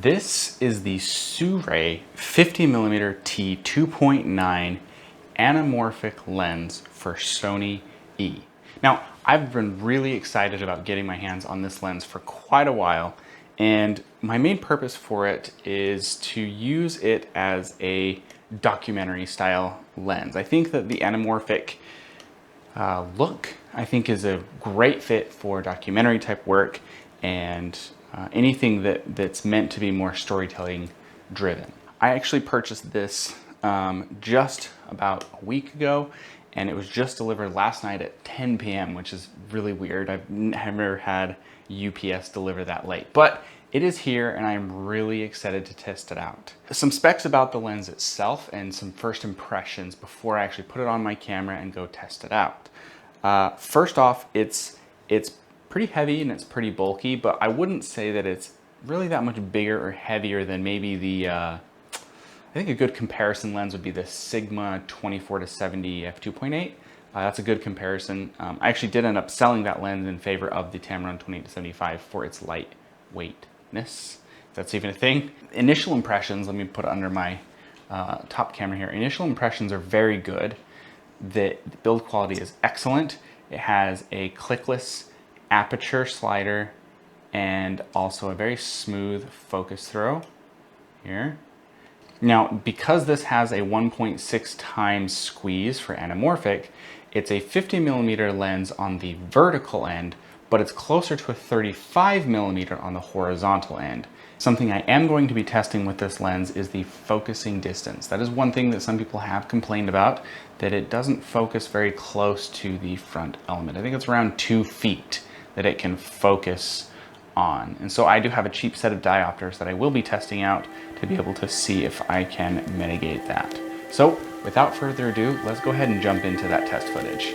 This is the SIRUI 50mm T 2.9 anamorphic lens for Sony E. Now, I've been really excited about getting my hands on this lens for quite a while, and my main purpose for it is to use it as a documentary style lens. I think that the anamorphic look, I think, is a great fit for documentary type work and anything that's meant to be more storytelling driven. I actually purchased this just about a week ago, and it was just delivered last night at 10 p.m., which is really weird. I've never had UPS deliver that late, but it is here and I'm really excited to test it out. Some specs about the lens itself and some first impressions before I actually put it on my camera and go test it out. First off, it's pretty heavy and it's pretty bulky, but I wouldn't say that it's really that much bigger or heavier than maybe the, I think a good comparison lens would be the Sigma 24-70 f2.8. That's a good comparison. I actually did end up selling that lens in favor of the Tamron 28-75 for its lightweightness, if that's even a thing. Initial impressions, let me put it under my top camera here. Initial impressions are very good. The build quality is excellent. It has a clickless aperture slider and also a very smooth focus throw here. Now, because this has a 1.6 times squeeze for anamorphic, it's a 50mm lens on the vertical end, but it's closer to a 35mm on the horizontal end. Something I am going to be testing with this lens is the focusing distance. That is one thing that some people have complained about, that it doesn't focus very close to the front element. I think it's around 2 feet that it can focus on. And so I do have a cheap set of diopters that I will be testing out to be able to see if I can mitigate that. So without further ado, let's go ahead and jump into that test footage.